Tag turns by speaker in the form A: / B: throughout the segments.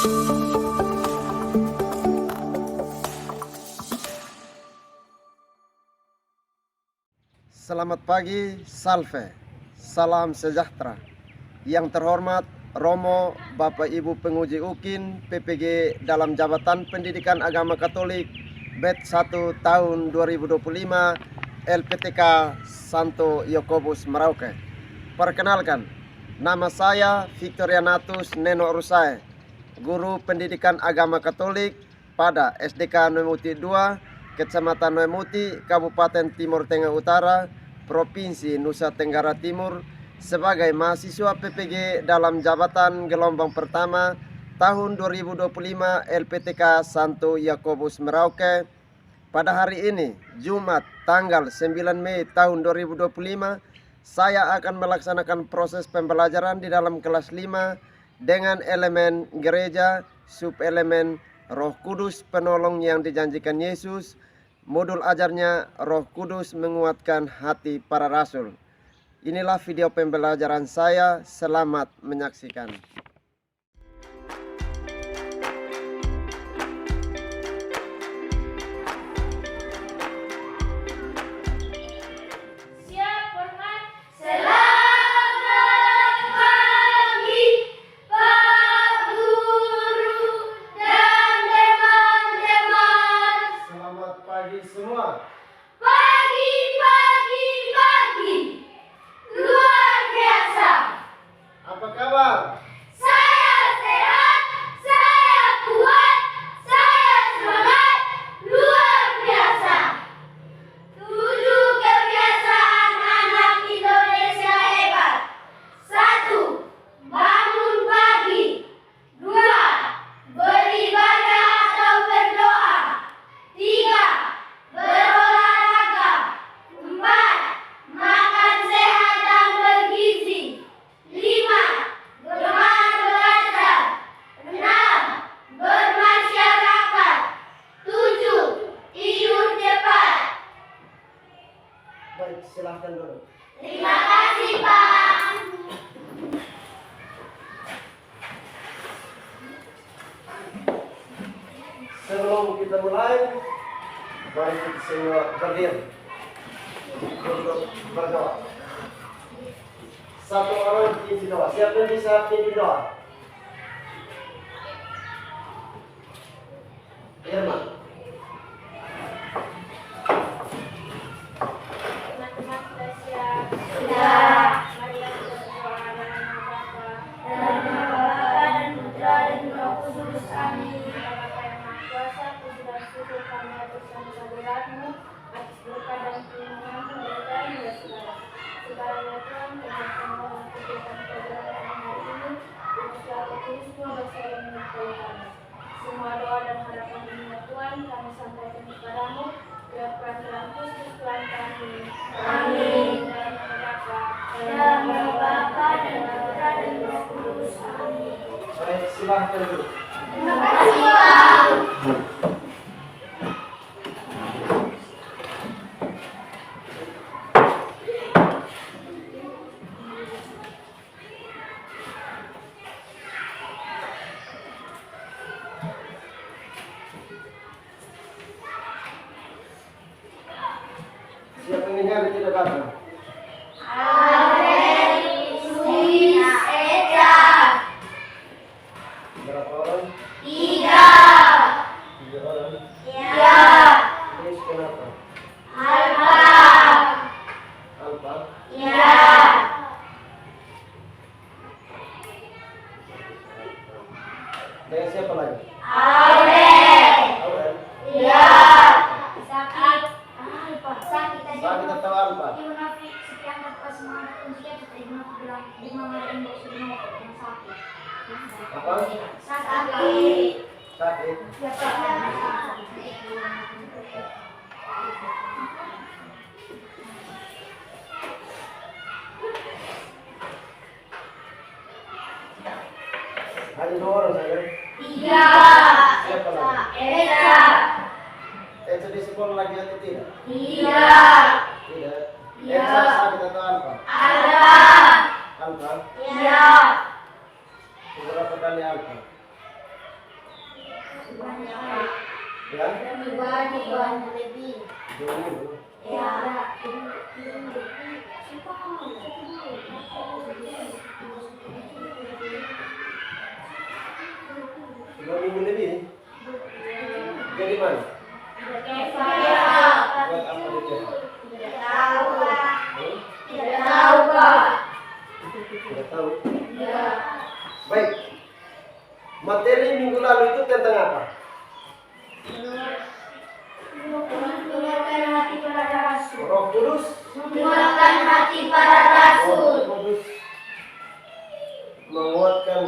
A: Selamat pagi, Salve, salam sejahtera. Yang terhormat Romo, Bapak Ibu penguji UKIN, PPG dalam Jabatan Pendidikan Agama Katolik, BET 1 tahun 2025, LPTK Santo Yakobus Merauke. Perkenalkan, nama saya Victorianatus Neno Rusai, Guru Pendidikan Agama Katolik pada SDK Noemuti 2, Kecamatan Noemuti, Kabupaten Timur Tengah Utara, Provinsi Nusa Tenggara Timur, sebagai mahasiswa PPG dalam jabatan gelombang pertama tahun 2025 LPTK Santo Yakobus Merauke. Pada hari ini, Jumat tanggal 9 Mei tahun 2025, saya akan melaksanakan proses pembelajaran di dalam kelas 5 dengan elemen gereja, subelemen Roh Kudus penolong yang dijanjikan Yesus. Modul ajarnya Roh Kudus menguatkan hati para rasul. Inilah video pembelajaran saya. Selamat menyaksikan. Silahkan dulu.
B: Terima kasih, Pak.
A: Sebelum kita mulai, mari kita semua berdiri untuk berdoa. Satu orang pimpin doa. Siapa yang bisa pimpin doa? Irma.
B: Semua doa dan harapan ini ya Tuhan kami sampaikan kepadamu lewat peraturan Kristus Tuhan kami. Amin. Dalam nama Bapa dan Putra dan Roh Kudus. Amin.
A: Baik, silahkan dulu.
B: Terima kasih, Pak.
A: Siapa yang ingin tidak datang? Berapa orang? 3 orang?
B: Iya.
A: Terus kenapa?
B: Alfa.
A: Alfa?
B: Iya.
A: Dengan siapa lagi?
B: Aurel.
A: Aurel?
B: Iya. Sakit. Sakit aja.
A: Sakit atau Alfa?
B: Munafik sekian dapat semangat untuk dia terima bilang di mana yang sudah yang sakit.
A: Apa?
B: Sakit.
A: Sakit?
B: Siapa?
A: Hanya 2 orang saja?
B: 3.
A: Siapa lagi?
B: Esa.
A: Eca di sekolah lagi atau tidak?
B: Tidak.
A: Tidak.
B: Iya.
A: Eca sakit atau Alfa?
B: Ada.
A: Alfa?
B: Iya.
A: Beberapa kali Alfa? Ya,
B: lebih.
A: 2 minggu.
B: Ya.
A: 2 minggu lebih. Jadi mana? Buat apa dia? Tidak tahu. Baik. Materi minggu lalu itu tentang apa? Roh Kudus.
B: Menguatkan hati para rasul.
A: Roh Kudus menguatkan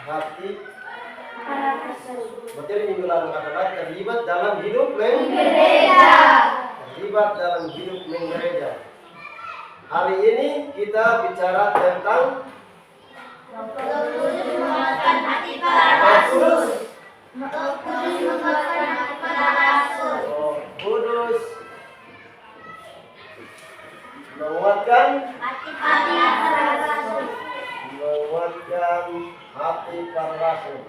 A: hati. Materi minggu lalu adalah terlibat dalam hidup
B: Gereja.
A: terlibat dalam hidup gereja. Hari ini kita bicara tentang
B: Menguatkan hati para
A: Roh
B: rasul.
A: Kudus.
B: Menguatkan hati para rasul.
A: Roh Kudus menguatkan
B: Hati para rasul.
A: menguatkan hati para rasul.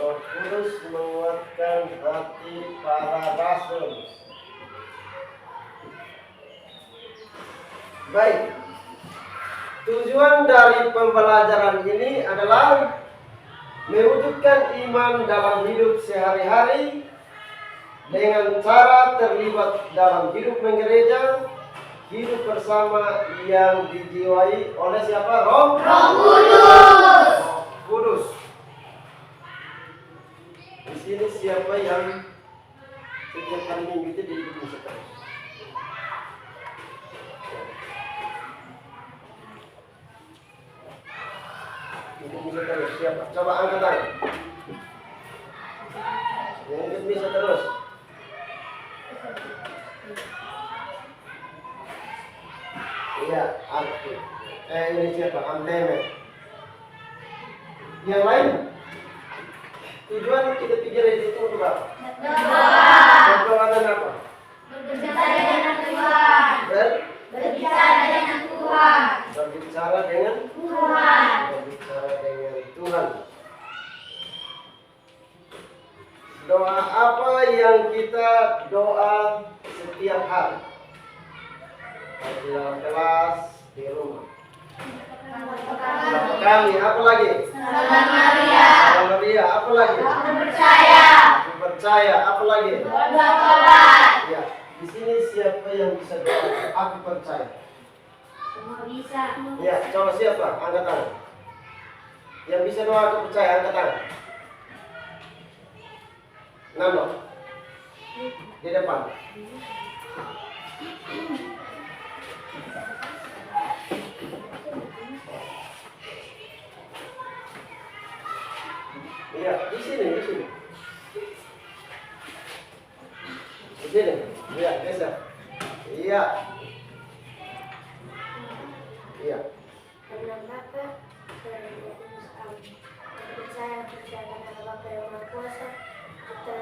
A: Roh Kudus menguatkan hati para rasul. Baik. Tujuan dari pembelajaran ini adalah mewujudkan iman dalam hidup sehari-hari dengan cara terlibat dalam hidup menggereja, hidup bersama yang dijiwai oleh siapa? Roh
B: Kudus.
A: Kudus. Di sini siapa yang setiap hari minggu itu dihidupi sekali? Hidup bisa terus. Siapa? Coba angkat tangan. Yang hidup bisa terus. Iya, arti. Ini siapa? Amleme. Yang lain? Tujuan kita pikir itu untuk apa? Berdoa dan apa?
B: Berbicara dengan Tuhan. Berbicara dengan Tuhan.
A: Berbicara dengan
B: Tuhan.
A: berbicara dengan Tuhan. Doa apa yang kita doa setiap hari? Di dalam kelas, di rumah. Kami, apa lagi?
B: Salam Maria.
A: Salam Maria, apa lagi?
B: Aku percaya.
A: Aku percaya, apa lagi?
B: Doa tobat.
A: Ya, di sini siapa yang bisa doa? Aku percaya.
B: Semua bisa.
A: Ya, coba siapa? Angkat tangan. Yang bisa doa aku percaya, angkat tangan. Nando. Di depan. Iya, di sini, di sini. Di sini. Iya, geser. Iya. Iya.
B: Dalam Bapa dan Roh Kudus. Amin. Aku percaya dengan Bapa yang Maha Kuasa, kita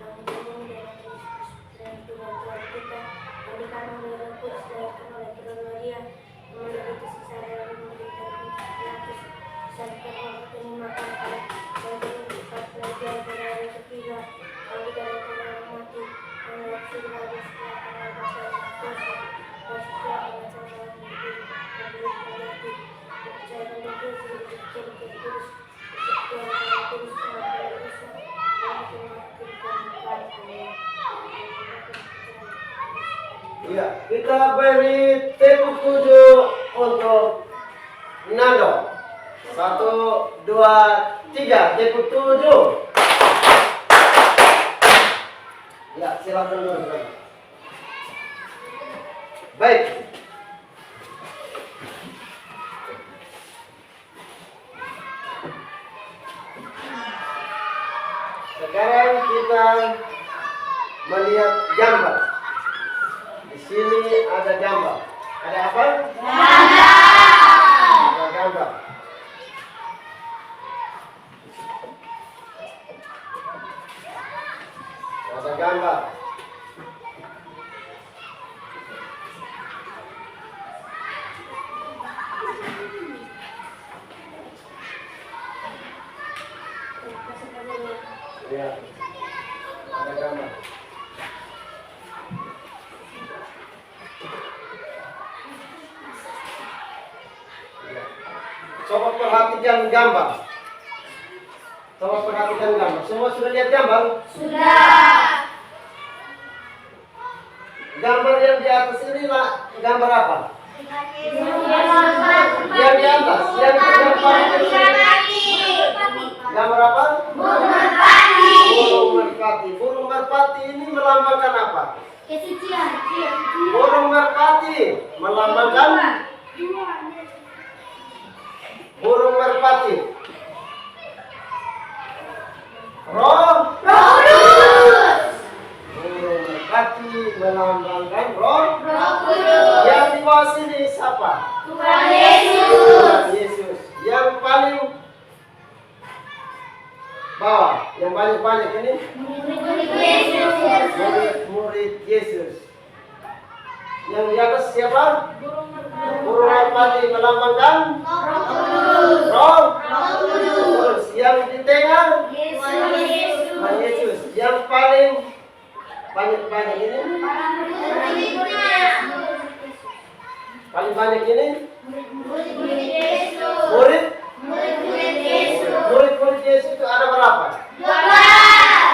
B: kami berdoa dengan Yesus dan Tuhan kita, kami karena oleh Roh Kudus dan oleh Tuhan Maria, menjadi secara yang memberikan Pilatus, sampai memakan Allah, dan berkat belajar pada hari ketiga, kami dari orang mati, dan waktu harus melakukan Bapa yang Maha Kuasa, dan setiap macam orang hidup, dan berhati, percaya pada Yesus, dan Kudus, Tuhan Kudus, Tuhan Yesus, dan Tuhan
A: Iya, kita beri tepuk tujuh untuk Nando. 1, 2, 3, tepuk tujuh. Ya, silakan dulu. Baik. Sekarang kita melihat gambar. Di sini ada gambar. Ada apa? Ada gambar. Ada gambar. Coba perhatikan gambar. Coba perhatikan gambar. Semua sudah lihat gambar?
B: Sudah.
A: Gambar yang di atas ini lah gambar apa?
B: Yang
A: di atas, yang paling kecil. Gambar apa?
B: Burung merpati.
A: Burung merpati. Burung merpati ini melambangkan apa?
B: Kesucian.
A: Burung merpati melambangkan burung merpati. Roh
B: Kudus.
A: burung merpati melambangkan roh.
B: Roh Kudus.
A: Yang di bawah sini siapa?
B: Tuhan Yesus.
A: Tuhan Yesus. Yang paling bawah, yang banyak ini
B: Murid Yesus.
A: murid Yesus. Yang di atas siapa?
B: Burung merpati.
A: Burung merpati melambangkan
B: Roh Kudus.
A: roh.
B: Roh Kudus.
A: Terus yang di tengah
B: Tuhan Yesus.
A: Tuhan Yesus. Yang paling banyak ini, paling banyak ini
B: Murid Yesus.
A: murid.
B: Murid Yesus.
A: Murid Yesus itu ada berapa?
B: 12.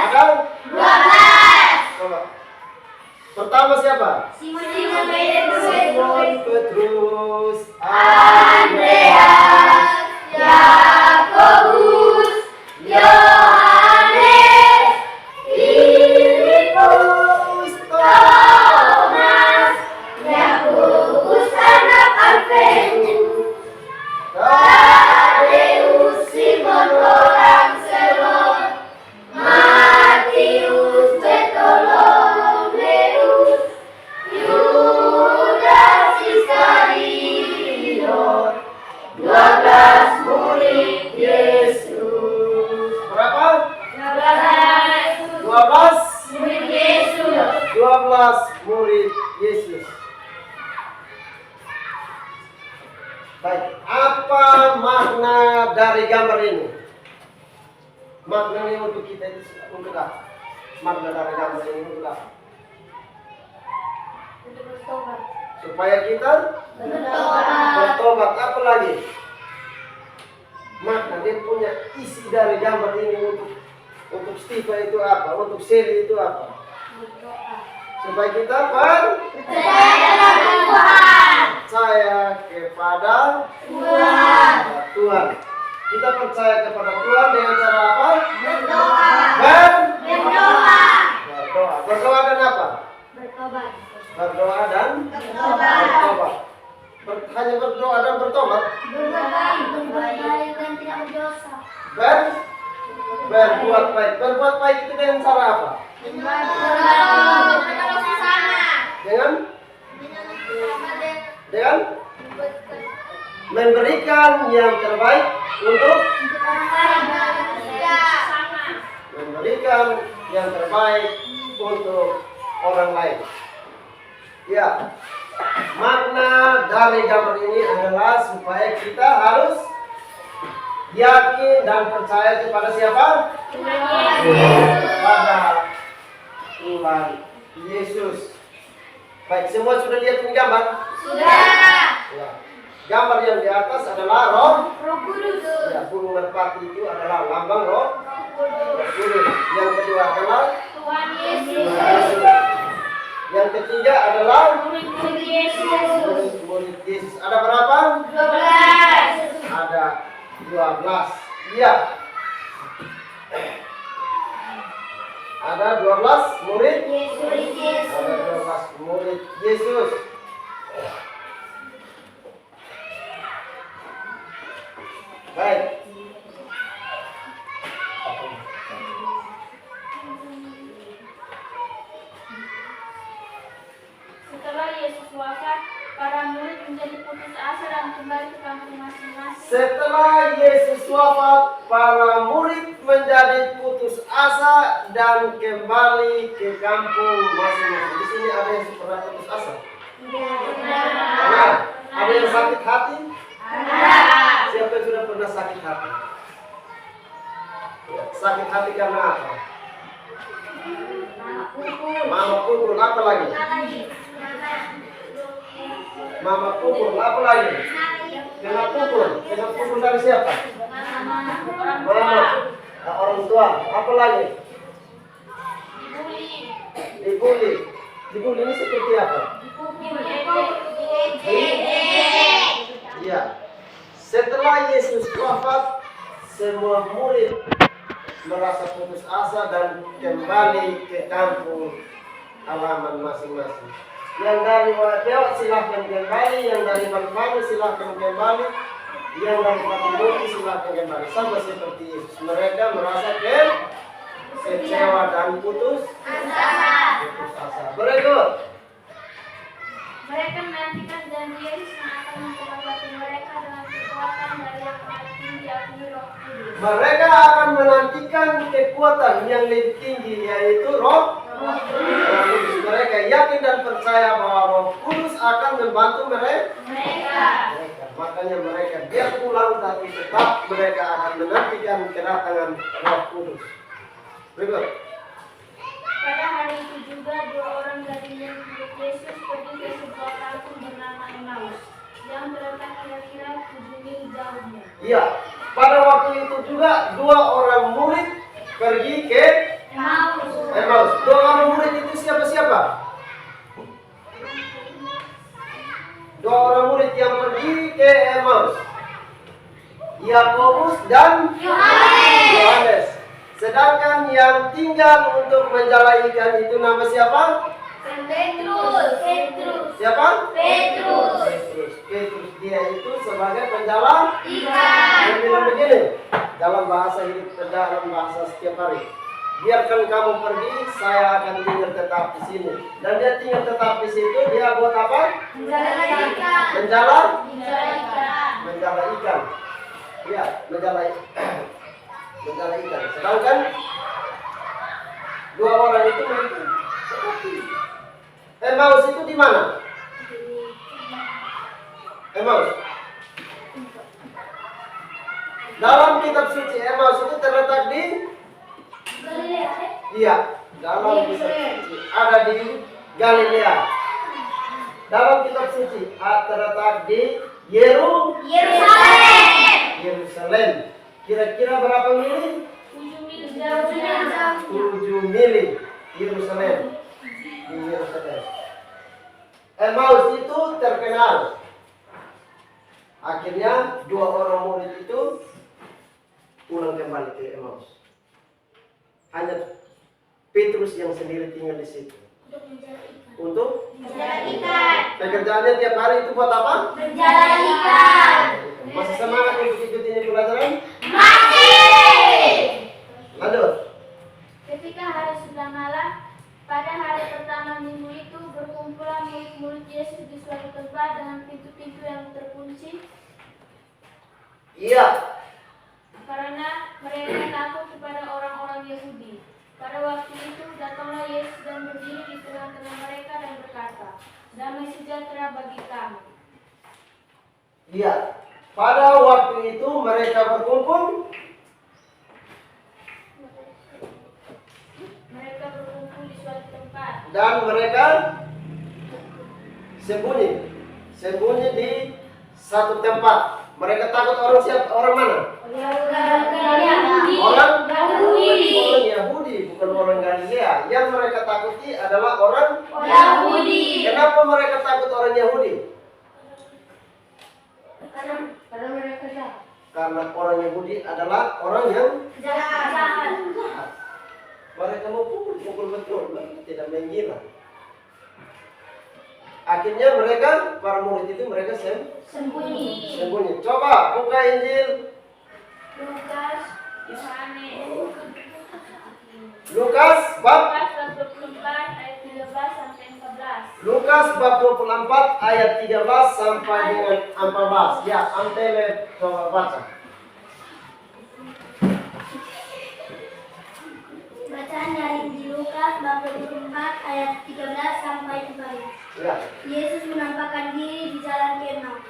A: Ada?
B: 12.
A: Coba. Pertama siapa?
B: Simon Petrus.
A: Simon Petrus,
B: Andreas, Yakobus, Yohanes, Filipus, Thomas, Yakobus anak Alfeus, Tadeus, Simon orang Selon, Matius, Bartolomeus, Yudas Iskariot, 12 murid Yesus.
A: berapa?
B: 12
A: 12?
B: murid Yesus.
A: 12 murid Yesus. Baik, apa makna dari gambar ini? Maknanya untuk kita itu untuk apa? Makna dari gambar ini untuk apa?
B: Untuk bertobat.
A: Supaya kita
B: Bertobat.
A: bertobat. Apa lagi? Makna dia punya isi dari gambar ini untuk Stiva itu apa? Untuk Seli itu apa? Supaya kita
B: Percaya dalam Tuhan.
A: percaya kepada
B: Tuhan.
A: Tuhan. Kita percaya kepada Tuhan dengan cara apa?
B: Berdoa.
A: Berdoa.
B: Berdoa.
A: Berdoa dan apa?
B: Bertobat.
A: Berdoa dan
B: Bertobat.
A: bertobat. Hanya berdoa dan bertobat.
B: Berbuat baik. Berbuat baik dan tidak berdosa.
A: Berbuat baik. Berbuat baik itu dengan cara apa?
B: Menolong sesama.
A: Dengan memberikan yang terbaik untuk
B: Orang lain.
A: memberikan yang terbaik untuk orang lain. Ya, makna dari gambar ini adalah supaya kita harus yakin dan percaya kepada siapa? Kepada Tuhan Yesus. Baik, semua sudah lihat ini gambar?
B: Sudah.
A: Ya. Gambar yang di atas adalah roh.
B: Roh Kudus.
A: Ya, burung merpati itu adalah lambang roh
B: Kudus.
A: kudus. Yang kedua adalah
B: Tuhan Yesus.
A: yang ketiga adalah
B: Murid Yesus.
A: murid Yesus. Ada berapa?
B: 12.
A: Ada 12. Iya. Ada 12 murid.
B: Murid Yesus.
A: Ada 12 murid Yesus. Baik.
B: Setelah Yesus wafat, para murid menjadi putus asa dan kembali ke kampung masing-masing.
A: Setelah Yesus wafat, para murid menjadi putus asa dan kembali ke kampung masing-masing. Di sini ada yang pernah putus asa? Ada. Ada yang sakit hati? Siapa yang sudah pernah sakit hati? Ya, sakit hati karena apa? Mama pukul, apa lagi? Mama pukul, apa lagi? Kena pukul. Kena pukul dari siapa? Mama. Nah, orang tua. Apa lagi? Dibully. Dibully ini seperti apa? Iya. Setelah Yesus wafat, semua murid merasa putus asa dan kembali ke kampung halaman masing-masing. Yang dari Wadewa silahkan kembali, yang dari Bangkali silahkan kembali, yang dari Patimuri silahkan kembali. Sama seperti Yesus. Mereka merasa kecewa dan putus asa. Berikut.
B: Mereka menantikan janji Yesus yang akan memperbaiki mereka dengan kekuatan dari yang maha tinggi, yakni Roh Kudus.
A: Mereka akan menantikan kekuatan yang lebih tinggi, yaitu Roh Kudus. Mereka yakin dan percaya bahwa Roh Kudus akan membantu mereka. Makanya mereka biar pulang, tapi tetap mereka akan menantikan kedatangan Roh Kudus. Berikut.
B: Pada hari itu juga dua orang dari murid Yesus pergi ke sebuah kampung bernama Emmaus yang terletak kira-kira 7 mil jauhnya.
A: Iya, pada waktu itu juga dua orang murid pergi ke Emmaus. Dua orang murid itu siapa-siapa? Dua orang murid yang pergi ke Emmaus, Yakobus dan Yohanes. Sedangkan yang tinggal untuk menjala ikan itu nama siapa?
B: Petrus.
A: Siapa?
B: Petrus.
A: Petrus dia itu sebagai penjala
B: Ikan.
A: Dia bilang begini dalam bahasa hidup, dalam bahasa setiap hari. Biarkan kamu pergi, saya akan tinggal tetap di sini. Dan dia tinggal tetap di situ. Dia buat apa?
B: Menjala ikan.
A: Menjala ikan. Iya, menjala ikan. Sedangkan dua orang itu Emmaus itu di mana? Emmaus. Dalam kitab suci Emmaus itu terletak di dalam kitab suci ada di Galilea. Dalam kitab suci terletak di Yerusalem. Kira-kira berapa mili?
B: 7 mil jauhnya.
A: 7 mili Yerusalem. Di Yerusalem. Emmaus itu terkenal. Akhirnya dua orang murid itu pulang kembali ke Emmaus. Hanya Petrus yang sendiri tinggal di situ. Untuk
B: Menjala ikan.
A: pekerjaannya tiap hari itu buat apa?
B: Menjala ikan.
A: Masih semangat untuk ikut ini pelajaran?
B: Masih.
A: Lanjut.
B: Ketika hari sudah malam, pada hari pertama minggu itu berkumpulan murid-murid Yesus di suatu tempat dengan pintu-pintu yang terkunci
A: Iya.
B: karena mereka takut kepada orang-orang Yahudi. Pada waktu itu datanglah Yesus dan berdiri di tengah-tengah mereka dan berkata, "Damai sejahtera bagi kamu."
A: Iya. Pada waktu itu mereka berkumpul.
B: Mereka berkumpul di suatu tempat.
A: Dan mereka sembunyi di satu tempat. Mereka takut orang siapa? Orang mana?
B: Yahudi.
A: Orang
B: Yahudi.
A: Yahudi, bukan orang Galilea. Yang mereka takuti adalah orang
B: Yahudi.
A: Kenapa mereka takut orang Yahudi?
B: Karena mereka jahat.
A: Karena orang Yahudi adalah orang yang
B: Jahat.
A: mereka mau pukul betul, tidak main gila. Akhirnya mereka, para murid itu mereka
B: Sembunyi.
A: Coba buka Injil
B: Lukas, Yohanes.
A: Lukas bab
B: 24 ayat 13 sampai 14.
A: Lukas bab 24 ayat 13 sampai dengan 14. Ya, Antele coba baca.
B: Bacaan dari Injil Lukas bab 24 ayat 13 sampai 14.
A: Ya.
B: Yesus menampakkan diri di jalan ke Emmaus.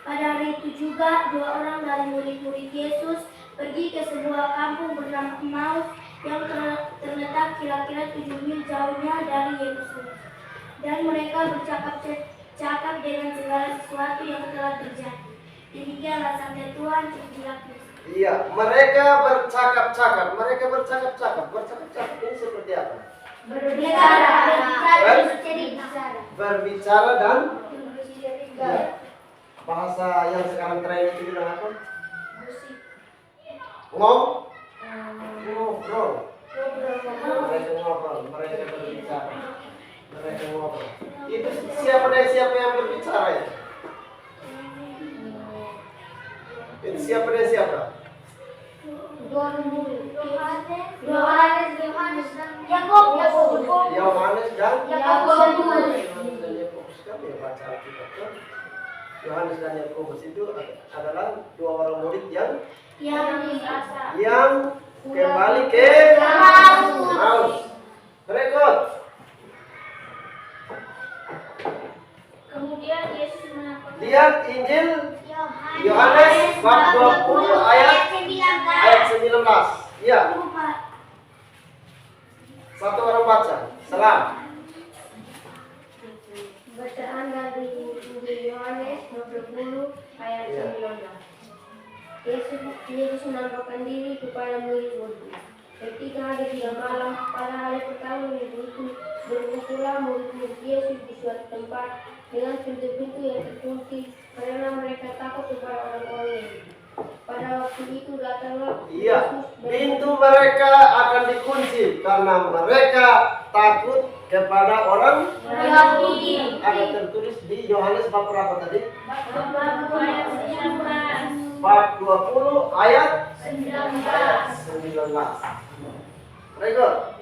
B: Pada hari itu juga dua orang dari murid-murid Yesus pergi ke sebuah kampung bernama Emmaus yang terletak kira-kira 7 mil jauhnya dari Yerusalem. Dan mereka bercakap-cakap dengan segala sesuatu yang telah terjadi. Demikianlah sabda Tuhan, terpujilah Kristus.
A: Iya, mereka bercakap-cakap. Mereka bercakap-cakap. Bercakap-cakap ini seperti apa?
B: Berbicara
A: Berbicara dan
B: bercerita.
A: bahasa yang sekarang tren itu bilang apa?
B: Musik.
A: Ngobrol.
B: Ngobrol.
A: Mereka ngobrol. Mereka berbicara. Mereka ngobrol. Itu siapa dan siapa yang berbicara itu? Itu siapa dan siapa?
B: Yohanes dan Yakobus.
A: Yohanes dan
B: Yakobus.
A: Sekali ya baca Alkitab tuh. Yohanes dan Yakobus itu adalah dua orang murid yang kembali ke Emmaus. Berikut.
B: Kemudian Yesus menampakkan
A: Lihat Injil Yohanes bab 20 ayat 19. Iya, satu orang baca. Salam.
B: Bacaan dari Injil Yohanes 20 ayat 19. Yesus menampakkan diri kepada murid-murid. Ketika hari 3 malam pada hari pertama minggu itu, berkumpullah murid-murid Yesus di suatu tempat dengan pintu-pintu yang terkunci karena mereka takut kepada orang-orang itu. Pada waktu itu datanglah
A: Iya, pintu mereka akan dikunci karena mereka takut kepada orang
B: Yahudi.
A: Ada tertulis di Yohanes bab berapa tadi?
B: Ayat 19.
A: Bab 20 ayat
B: 19.
A: 19. Berikut.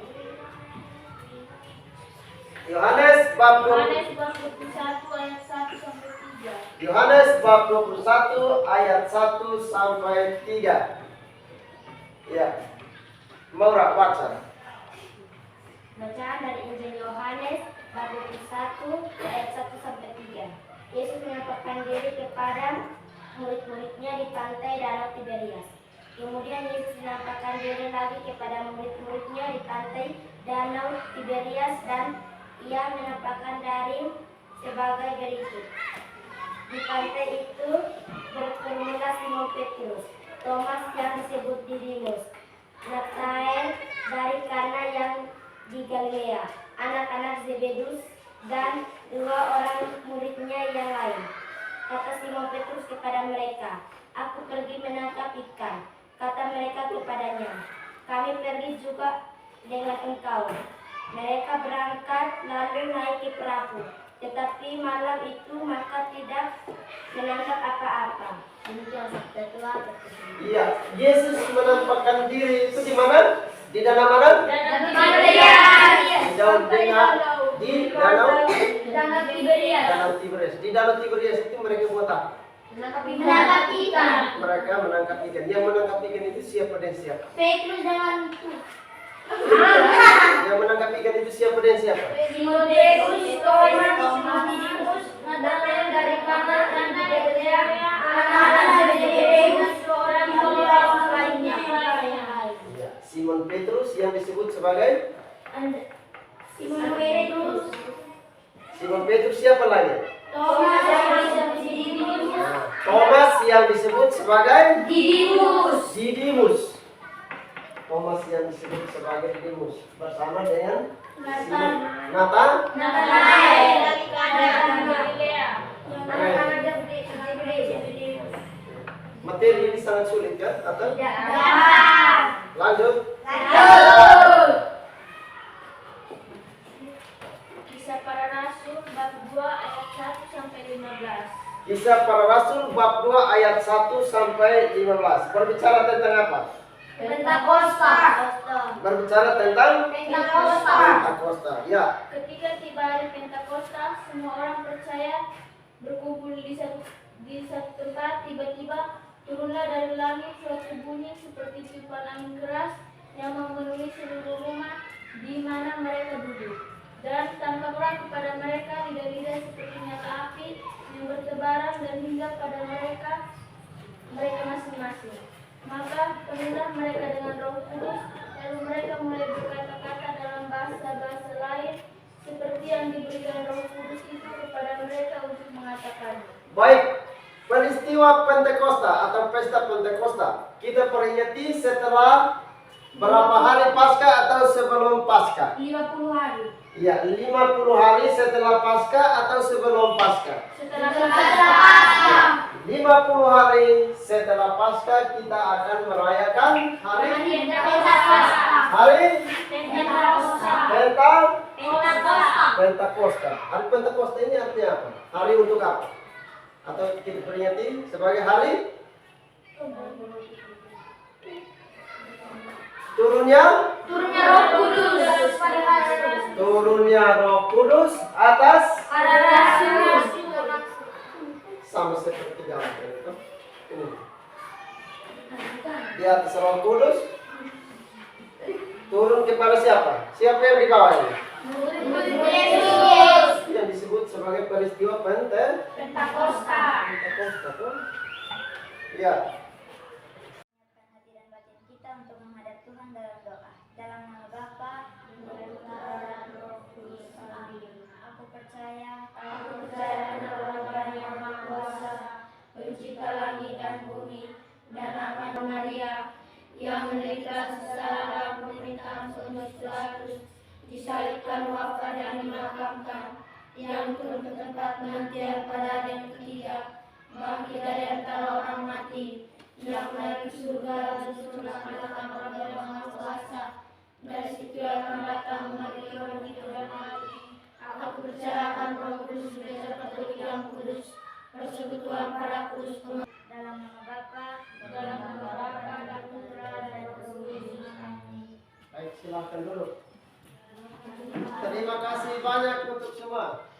A: Yohanes bab 20.
B: Yohanes bab 21 ayat 1 sampai 3.
A: Yohanes bab 21 ayat 1 sampai 3. Ya. Maura baca.
B: Bacaan dari Injil Yohanes bab 21 ayat 1 sampai 3. Yesus menampakkan diri kepada murid-muridnya di pantai Danau Tiberias. Kemudian Yesus menampakkan diri lagi kepada murid-muridnya di pantai Danau Tiberias dan ia menampakkan diri sebagai berikut. Di pantai itu berkerumunlah Simon Petrus, Thomas yang disebut Didimus, Nathanael dari Kana yang di Galilea, anak-anak Zebedus, dan dua orang muridnya yang lain. Kata Simon Petrus kepada mereka, "Aku pergi menangkap ikan." Kata mereka kepadanya, "Kami pergi juga dengan engkau." Mereka berangkat lalu naik ke perahu, tetapi malam itu mereka tidak menangkap apa-apa. Demikian sabda Tuhan.
A: Iya, Yesus menampakkan diri itu di mana? Di danau mana? Di danau
B: Tiberias.
A: Danau Tiberias. Di Danau Tiberias itu mereka buat apa?
B: Menangkap ikan.
A: Mereka menangkap ikan. Yang menangkap ikan itu siapa dan siapa?
B: Petrus dengan
A: Yang menangkap ikan itu siapa dan siapa?
B: Simon Petrus, Thomas, Didimus, Nathanael dari Kana dan di Galilea, anak-anak Zebedus, seorang lainnya.
A: Ya, Simon Petrus yang disebut sebagai
B: Simon Petrus,
A: Simon Petrus siapa lagi?
B: Thomas yang disebut Didimus,
A: Thomas yang disebut sebagai
B: Didimus,
A: Thomas yang disebut sebagai Didimus bersama dengan
B: Nathanael
A: Nathan.
B: dari Kana dan Galilea, anak-anak Zebedus.
A: Materi ini sangat sulit kan? Atau lanjut?
B: Kisah para Rasul bab 2 ayat 1 sampai 15.
A: Kisah para Rasul bab 2 ayat 1 sampai 15. Berbicara tentang apa?
B: Pentakosta.
A: Berbicara tentang Pentakosta. Ya.
B: Ketika tiba hari Pentakosta, semua orang percaya berkumpul di satu tempat. Tiba-tiba turunlah dari langit suatu bunyi seperti tiupan angin keras yang memenuhi seluruh rumah di mana mereka duduk. Dan tampaklah kepada mereka lidah-lidah seperti nyala api yang bertebaran dan hinggap pada mereka masing-masing. Maka penuhlah mereka dengan Roh Kudus, lalu mereka mulai berkata-kata dalam bahasa-bahasa lain seperti yang diberikan Roh Kudus itu kepada mereka untuk mengatakannya.
A: Baik. Peristiwa peristiwa Pentakosta atau pesta Pentakosta kita peringati setelah berapa hari Paskah atau sebelum Paskah?
B: 50 hari.
A: Ya, 50 hari setelah Paskah atau sebelum Paskah?
B: Setelah Paskah.
A: 50 hari setelah Paskah kita akan merayakan hari Pentakosta. Hari Pentakosta ini artinya apa? Hari untuk apa? Atau kita peringati sebagai hari turunnya
B: Roh Kudus.
A: turunnya Roh Kudus atas
B: Para rasul.
A: sama seperti dalam itu. Ini. Di atas Roh Kudus turun kepada siapa? Siapa yang di bawah ini?
B: Yesus.
A: Yang disebut sebagai peristiwa
B: Pentakosta.
A: Pentakosta tuh. Ya.
B: Menyiapkan hati dan batin kita untuk menghadap Tuhan dalam doa. Dalam nama Bapa dan Putra dan Roh Kudus. Amin. Aku percaya pada Tuhan yang Maha Kuasa, pencipta langit dan bumi, dan akan Maria yang menderita secara dalam pemerintahan Pontius Pilatus, disalibkan, wafat dan dimakamkan, yang turun ke tempat penantian pada hari yang ketiga, bangkit dari antara orang mati, yang naik ke surga dan setelah datang kepada Yang Maha Kuasa, dari situ akan datang mengadili orang hidup dan mati. Aku percaya akan Roh Kudus, Gereja Katolik yang kudus, persekutuan para kudus, dalam nama Bapa dan Putra dan Roh Kudus. Amin.
A: Baik, silahkan dulu. Terima kasih banyak untuk semua.